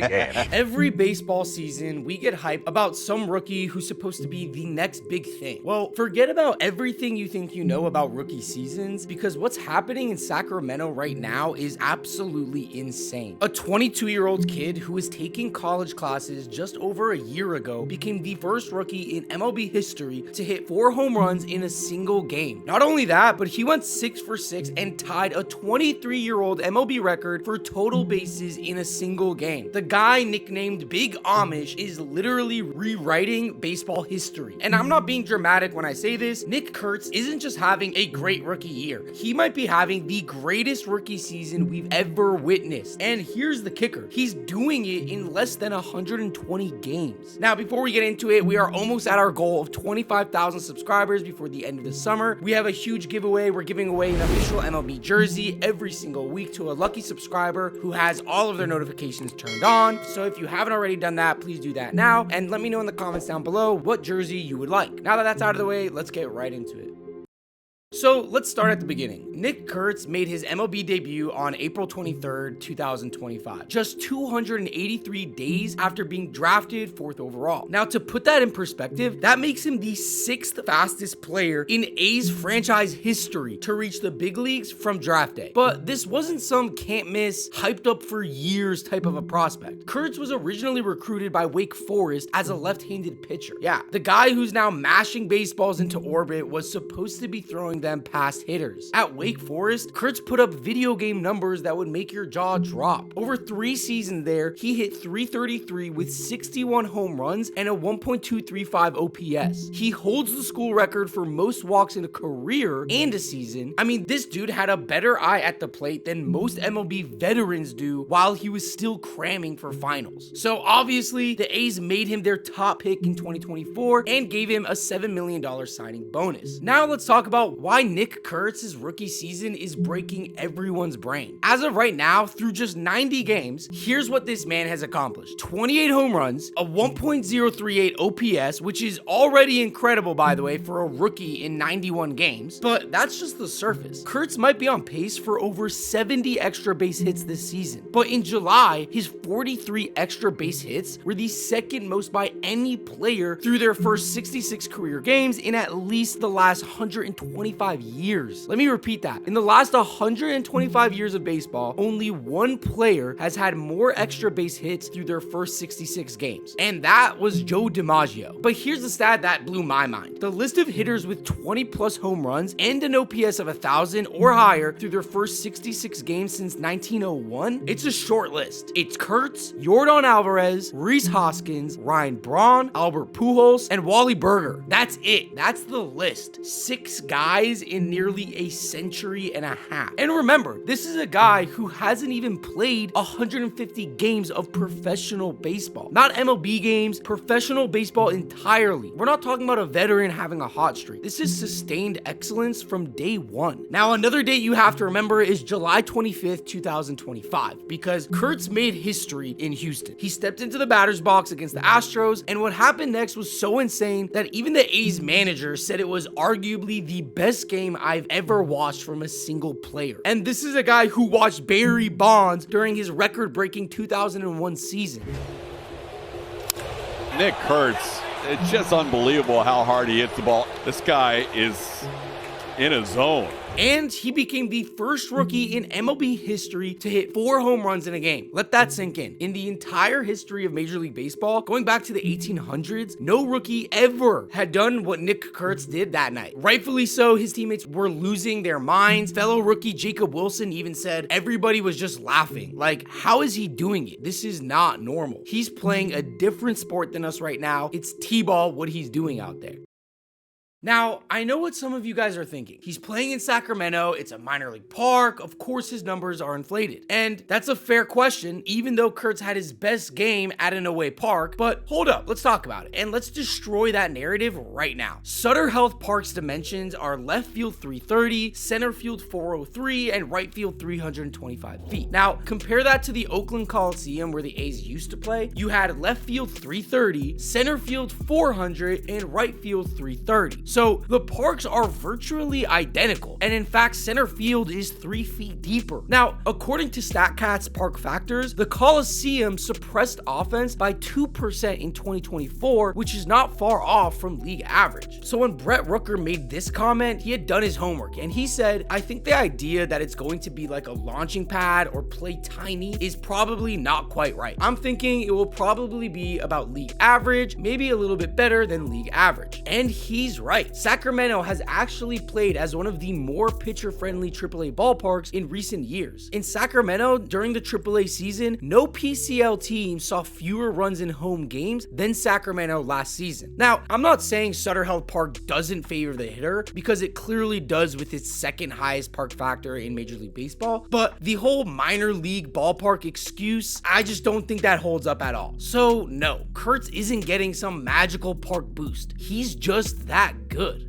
game. Every baseball season, we get hype about some rookie who's supposed to be the next big thing. Well, forget about everything you think you know about rookie seasons, because what's happening in Sacramento right now is absolutely insane. A 22-year-old kid who was taking college classes just over a year ago became the first rookie in MLB history to hit 4 home runs in a single game. Not only that, but he went 6 for 6 and tied a 23-year-old MLB record for total bases in a single game. The guy nicknamed Big Amish is literally rewriting baseball history. And I'm not being dramatic when I say this. Nick Curtz isn't just having a great rookie year. He might be having the greatest rookie season we've ever witnessed. And here's the kicker. He's doing it in less than 120 games. Now, before we get into it, we are almost at our goal of 25,000 subscribers before the end of the summer. We have a huge giveaway. We're giving away an official MLB jersey every single week to a lucky subscriber who has all of their notifications turned on. So if you haven't already done that, please do that now, and let me know in the comments down below what jersey you would like. Now that that's out of the way, let's get right into it. So let's start at the beginning. Nick Curtz made his MLB debut on April 23rd, 2025, just 283 days after being drafted 4th overall. Now, to put that in perspective, that makes him the 6th fastest player in A's franchise history to reach the big leagues from draft day. But this wasn't some can't miss, hyped up for years type of a prospect. Curtz was originally recruited by Wake Forest as a left-handed pitcher. Yeah, the guy who's now mashing baseballs into orbit was supposed to be throwing them past hitters. At Wake Forest, Curtz put up video game numbers that would make your jaw drop. Over 3 seasons there, he hit .333 with 61 home runs and a 1.235 OPS. He holds the school record for most walks in a career and a season. I mean, this dude had a better eye at the plate than most MLB veterans do while he was still cramming for finals. So obviously, the A's made him their top pick in 2024 and gave him a $7 million signing bonus. Now let's talk about why Nick Kurtz's rookie season is breaking everyone's brain. As of right now, through just 90 games, here's what this man has accomplished. 28 home runs, a 1.038 OPS, which is already incredible, by the way, for a rookie in 91 games, but that's just the surface. Curtz might be on pace for over 70 extra base hits this season, but in July, his 43 extra base hits were the second most by any player through their first 66 career games in at least the last 125 years. Let me repeat that. In the last 125 years of baseball, only one player has had more extra base hits through their first 66 games, and that was Joe DiMaggio. But here's the stat that blew my mind. The list of hitters with 20 plus home runs and an OPS of 1,000 or higher through their first 66 games since 1901, it's a short list. It's Curtz, Yordan Alvarez, Rhys Hoskins, Ryan Braun, Albert Pujols, and Wally Berger. That's it. That's the list. 6 guys in nearly a century and a half. And remember, this is a guy who hasn't even played 150 games of professional baseball. Not MLB games, professional baseball entirely. We're not talking about a veteran having a hot streak. This is sustained excellence from day one. Now, another date you have to remember is July 25th, 2025, because Curtz made history in Houston. He stepped into the batter's box against the Astros, and what happened next was so insane that even the A's manager said it was arguably the best game I've ever watched from a single player. And this is a guy who watched Barry Bonds during his record-breaking 2001 season. Nick Curtz, it's just unbelievable how hard he hits the ball. This guy is in a zone. And he became the first rookie in MLB history to hit 4 home runs in a game. Let that sink in. In the entire history of Major League Baseball, going back to the 1800s, no rookie ever had done what Nick Curtz did that night. Rightfully so, his teammates were losing their minds. Fellow rookie Jacob Wilson even said everybody was just laughing. Like, how is he doing it? This is not normal. He's playing a different sport than us right now. It's T-ball what he's doing out there. Now, I know what some of you guys are thinking. He's playing in Sacramento, it's a minor league park, of course his numbers are inflated. And that's a fair question, even though Curtz had his best game at an away park. But hold up, let's talk about it, and let's destroy that narrative right now. Sutter Health Park's dimensions are left field 330, center field 403, and right field 325 feet. Now, compare that to the Oakland Coliseum where the A's used to play. You had left field 330, center field 400, and right field 330. So the parks are virtually identical, and in fact, center field is 3 feet deeper. Now, according to StatCat's Park Factors, the Coliseum suppressed offense by 2% in 2024, which is not far off from league average. So when Brett Rooker made this comment, he had done his homework, and he said, I think the idea that it's going to be like a launching pad or play tiny is probably not quite right. I'm thinking it will probably be about league average, maybe a little bit better than league average. And he's right. Sacramento has actually played as one of the more pitcher-friendly AAA ballparks in recent years. In Sacramento, during the AAA season, no PCL team saw fewer runs in home games than Sacramento last season. Now, I'm not saying Sutter Health Park doesn't favor the hitter, because it clearly does with its second highest park factor in Major League Baseball, but the whole minor league ballpark excuse, I just don't think that holds up at all. So no, Curtz isn't getting some magical park boost. He's just that good.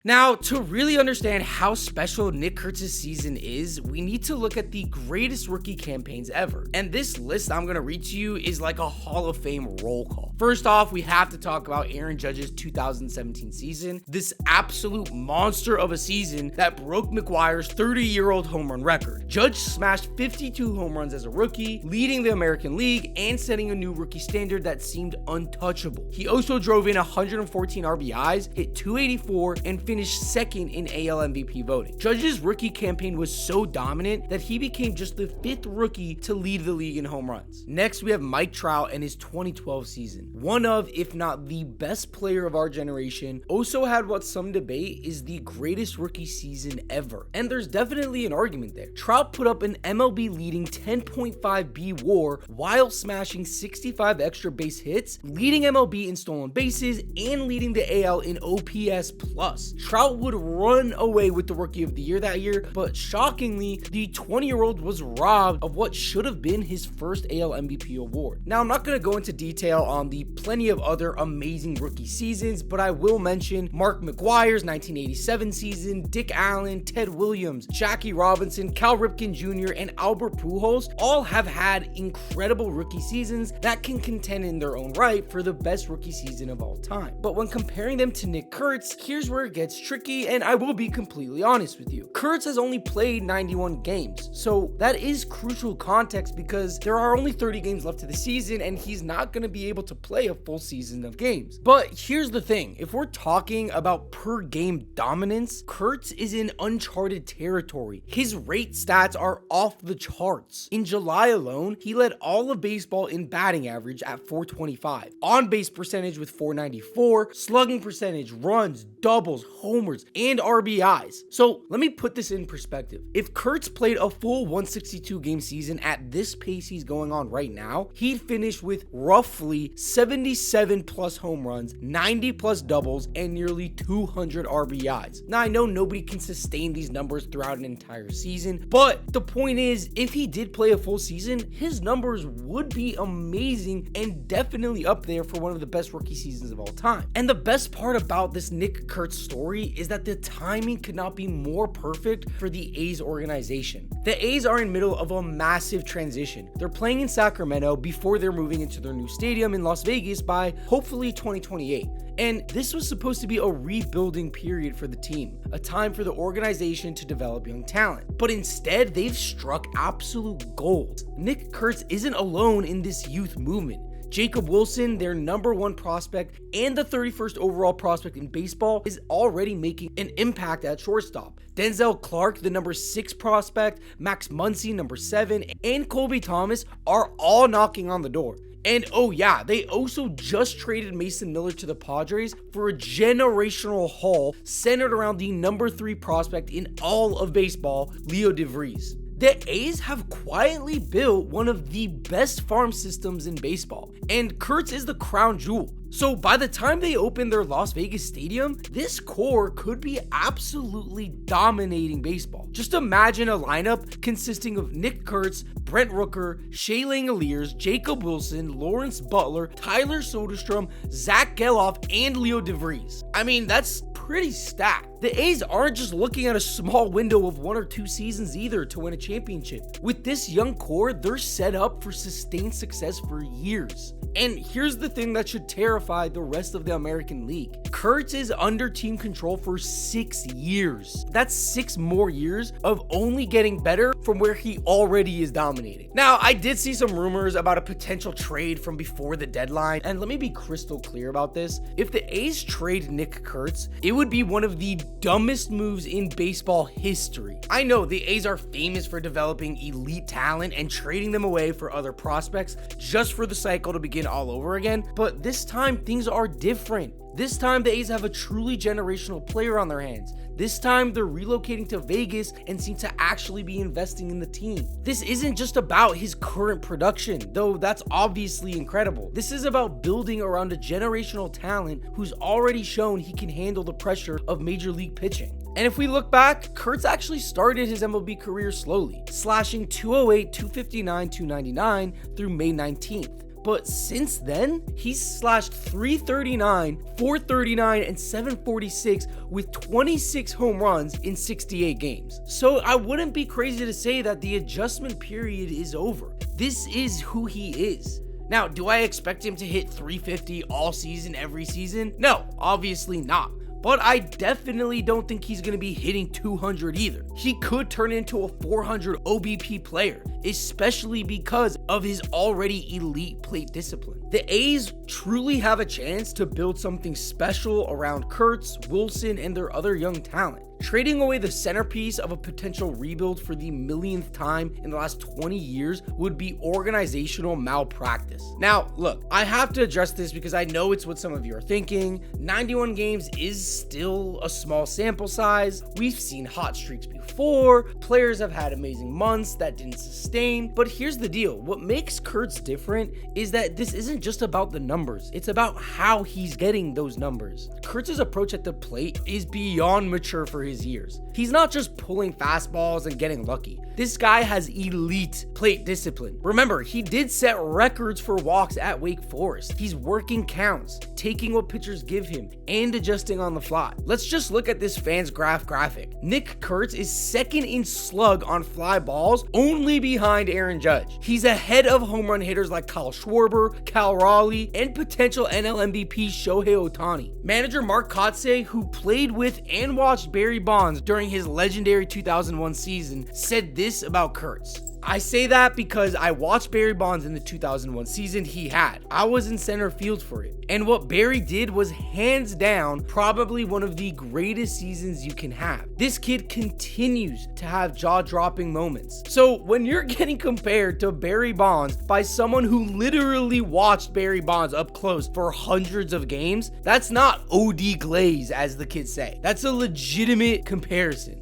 Now, to really understand how special Nick Curtz's season is, we need to look at the greatest rookie campaigns ever. And this list I'm going to read to you is like a Hall of Fame roll call. First off, we have to talk about Aaron Judge's 2017 season, this absolute monster of a season that broke McGwire's 30-year-old home run record. Judge smashed 52 home runs as a rookie, leading the American League and setting a new rookie standard that seemed untouchable. He also drove in 114 RBIs, hit 284, and finished second in AL MVP voting. Judge's rookie campaign was so dominant that he became just the 5th rookie to lead the league in home runs. Next, we have Mike Trout and his 2012 season. One of, if not the best player of our generation, also had what some debate is the greatest rookie season ever. And there's definitely an argument there. Trout put up an MLB leading 10.5 WAR while smashing 65 extra base hits, leading MLB in stolen bases, and leading the AL in OPS plus. Trout would run away with the Rookie of the Year that year, but shockingly, the 20-year-old was robbed of what should have been his first AL MVP award. Now, I'm not going to go into detail on the plenty of other amazing rookie seasons, but I will mention Mark McGwire's 1987 season, Dick Allen, Ted Williams, Jackie Robinson, Cal Ripken Jr., and Albert Pujols all have had incredible rookie seasons that can contend in their own right for the best rookie season of all time. But when comparing them to Nick Curtz, here's where it gets tricky, and I will be completely honest with you. Curtz has only played 91 games, so that is crucial context because there are only 30 games left to the season and he's not going to be able to play a full season of games. But here's the thing, if we're talking about per game dominance, Curtz is in uncharted territory. His rate stats are off the charts. In July alone, he led all of baseball in batting average at 425, on base percentage with 494, slugging percentage, runs, doubles, homers, and RBIs. So let me put this in perspective. If Curtz played a full 162 game season at this pace he's going on right now, he'd finish with roughly 77 plus home runs, 90 plus doubles, and nearly 200 RBIs. Now, I know nobody can sustain these numbers throughout an entire season, but the point is, if he did play a full season, his numbers would be amazing and definitely up there for one of the best rookie seasons of all time. And the best part about this Nick Curtz story is that the timing could not be more perfect for the A's organization. The A's are in middle of a massive transition. They're playing in Sacramento before they're moving into their new stadium in Las Vegas by hopefully 2028. And this was supposed to be a rebuilding period for the team, a time for the organization to develop young talent. But instead, they've struck absolute gold. Nick Curtz isn't alone in this youth movement. Jacob Wilson, their number 1 prospect and the 31st overall prospect in baseball, is already making an impact at shortstop. Denzel Clark, the number 6 prospect, Max Muncy, number 7, and Colby Thomas are all knocking on the door. And oh yeah, they also just traded Mason Miller to the Padres for a generational haul centered around the number 3 prospect in all of baseball, Leo DeVries. The A's have quietly built one of the best farm systems in baseball, and Curtz is the crown jewel. So by the time they open their Las Vegas stadium, this core could be absolutely dominating baseball. Just imagine a lineup consisting of Nick Curtz, Brent Rooker, Shea Langoliers, Jacob Wilson, Lawrence Butler, Tyler Soderstrom, Zach Geloff, and Leo DeVries. I mean, that's pretty stacked. The A's aren't just looking at a small window of 1 or 2 seasons either to win a championship. With this young core, they're set up for sustained success for years. And here's the thing that should terrify the rest of the American League. Curtz is under team control for 6 years. That's 6 more years of only getting better from where he already is dominating. Now, I did see some rumors about a potential trade from before the deadline, and let me be crystal clear about this. If the A's trade Nick Curtz, it would be one of the dumbest moves in baseball history. I know the A's are famous for developing elite talent and trading them away for other prospects just for the cycle to begin all over again, but this time things are different. This time, the A's have a truly generational player on their hands. This time, they're relocating to Vegas and seem to actually be investing in the team. This isn't just about his current production, though that's obviously incredible. This is about building around a generational talent who's already shown he can handle the pressure of major league pitching. And if we look back, Curtz actually started his MLB career slowly, slashing 208, 259, 299 through May 19th. But since then, he's slashed 339, 439, and 746 with 26 home runs in 68 games. So I wouldn't be crazy to say that the adjustment period is over. This is who he is. Now, do I expect him to hit 350 all season, every season? No, obviously not. But I definitely don't think he's going to be hitting 200 either. He could turn into a 400 OBP player, especially because of his already elite plate discipline. The A's truly have a chance to build something special around Curtz, Wilson, and their other young talent. Trading away the centerpiece of a potential rebuild for the millionth time in the last 20 years would be organizational malpractice. Now, look, I have to address this because I know it's what some of you are thinking. 91 games is still a small sample size. We've seen hot streaks before. Players have had amazing months that didn't sustain. But here's the deal. What makes Curtz different is that this isn't just about the numbers. It's about how he's getting those numbers. Kurtz's approach at the plate is beyond mature for his years. He's not just pulling fastballs and getting lucky. This guy has elite plate discipline. Remember, he did set records for walks at Wake Forest. He's working counts, taking what pitchers give him, and adjusting on the fly. Let's just look at this Fans graphic. Nick Curtz is second in slug on fly balls, only behind Aaron Judge. He's ahead of home run hitters like Kyle Schwarber, Cal Raleigh, and potential NL MVP Shohei Ohtani. Manager Mark Kotsay, who played with and watched Barry Bonds during his legendary 2001 season, said this about Curtz. I say that because I watched Barry Bonds in the 2001 season he had. I was in center field for it. And what Barry did was hands down probably one of the greatest seasons you can have. This kid continues to have jaw-dropping moments. So when you're getting compared to Barry Bonds by someone who literally watched Barry Bonds up close for hundreds of games, that's not OD glaze, as the kids say. That's a legitimate comparison.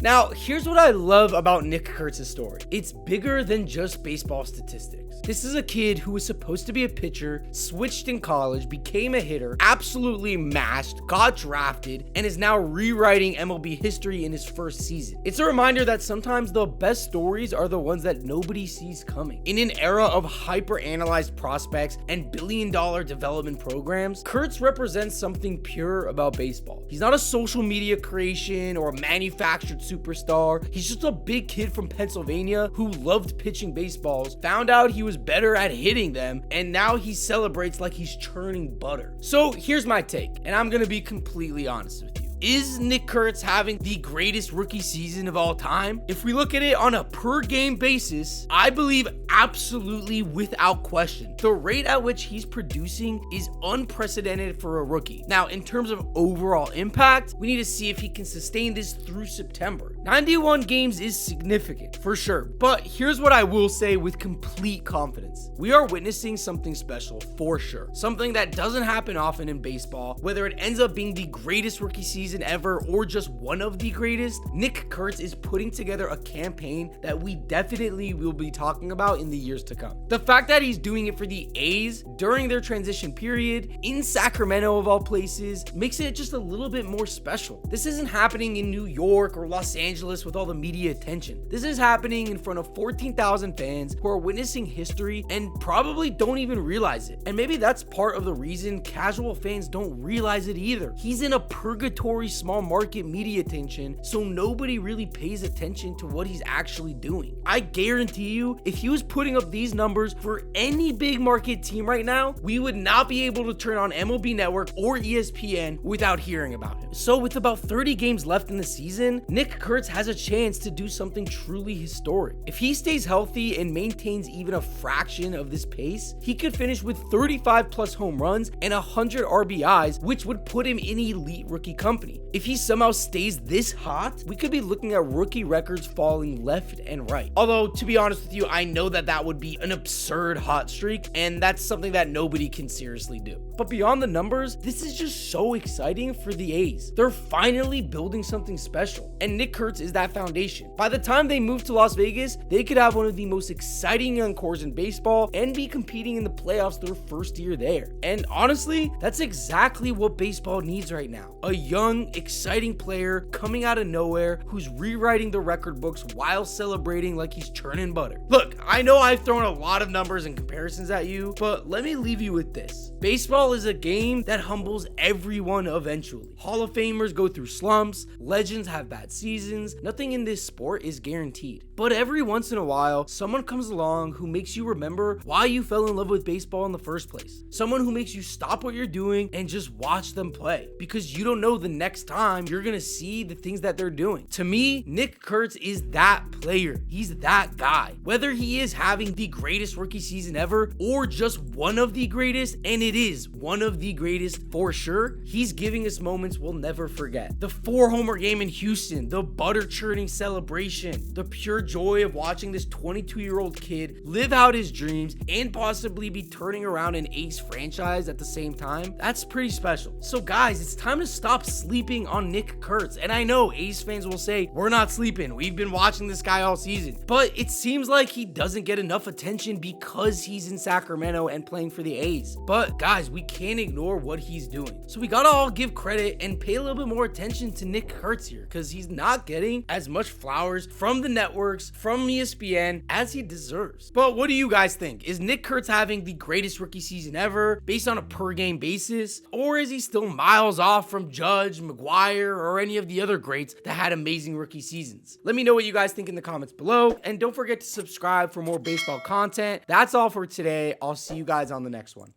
Now, here's what I love about Nick Kurtz's story. It's bigger than just baseball statistics. This is a kid who was supposed to be a pitcher, switched in college, became a hitter, absolutely mashed, got drafted, and is now rewriting MLB history in his first season. It's a reminder that sometimes the best stories are the ones that nobody sees coming. In an era of hyper-analyzed prospects and billion-dollar development programs, Curtz represents something pure about baseball. He's not a social media creation or a manufactured superstar. He's just a big kid from Pennsylvania who loved pitching baseballs, found out he was better at hitting them, and now he celebrates like he's churning butter. So here's my take, and I'm gonna be completely honest with you. Is Nick Curtz having the greatest rookie season of all time? If we look at it on a per game basis, I believe absolutely without question. The rate at which he's producing is unprecedented for a rookie. Now, in terms of overall impact, we need to see if he can sustain this through September. 91 games is significant, for sure. But here's what I will say with complete confidence. We are witnessing something special, for sure. Something that doesn't happen often in baseball, whether it ends up being the greatest rookie season ever or just one of the greatest. Nick Curtz is putting together a campaign that we definitely will be talking about in the years to come. The fact that he's doing it for the A's during their transition period in Sacramento of all places makes it just a little bit more special. This isn't happening in New York or Los Angeles Angeles with all the media attention. This is happening in front of 14,000 fans who are witnessing history and probably don't even realize it. And maybe that's part of the reason casual fans don't realize it either. He's in a purgatory small market media attention, so nobody really pays attention to what he's actually doing. I guarantee you, if he was putting up these numbers for any big market team right now, we would not be able to turn on MLB Network or ESPN without hearing about him. So with about 30 games left in the season, Nick Curtz has a chance to do something truly historic. If he stays healthy and maintains even a fraction of this pace, he could finish with 35 plus home runs and 100 RBIs, which would put him in elite rookie company. If he somehow stays this hot, we could be looking at rookie records falling left and right. Although, to be honest with you, I know that that would be an absurd hot streak, and that's something that nobody can seriously do. But beyond the numbers, this is just so exciting for the A's. They're finally building something special, and Nick Curtz is that foundation. By the time they move to Las Vegas, they could have one of the most exciting young cores in baseball and be competing in the playoffs their first year there. And honestly, that's exactly what baseball needs right now. A young, exciting player coming out of nowhere who's rewriting the record books while celebrating like he's churning butter. Look, I know I've thrown a lot of numbers and comparisons at you, but let me leave you with this. Baseball is a game that humbles everyone eventually. Hall of Famers go through slumps, legends have bad seasons, nothing in this sport is guaranteed. But every once in a while, someone comes along who makes you remember why you fell in love with baseball in the first place. Someone who makes you stop what you're doing and just watch them play, because you don't know the next time you're gonna see the things that they're doing. To me, Nick Curtz is that player. He's that guy. Whether he is having the greatest rookie season ever or just one of the greatest, and it is one of the greatest for sure, he's giving us moments we'll never forget. The 4-homer game in Houston, the butter churning celebration, the pure joy of watching this 22-year-old kid live out his dreams and possibly be turning around an Ace franchise at the same time, that's pretty special. So guys, it's time to stop sleeping on Nick Curtz. And I know Ace fans will say, we're not sleeping, we've been watching this guy all season. But it seems like he doesn't get enough attention because he's in Sacramento and playing for the A's. But guys, we can't ignore what he's doing. So we gotta all give credit and pay a little bit more attention to Nick Curtz here, because he's not getting as much flowers from the networks, from ESPN, as he deserves. But what do you guys think? Is Nick Curtz having the greatest rookie season ever based on a per game basis? Or is he still miles off from Judge, McGuire, or any of the other greats that had amazing rookie seasons? Let me know what you guys think in the comments below, and don't forget to subscribe for more baseball content. That's all for today. I'll see you guys on the next one.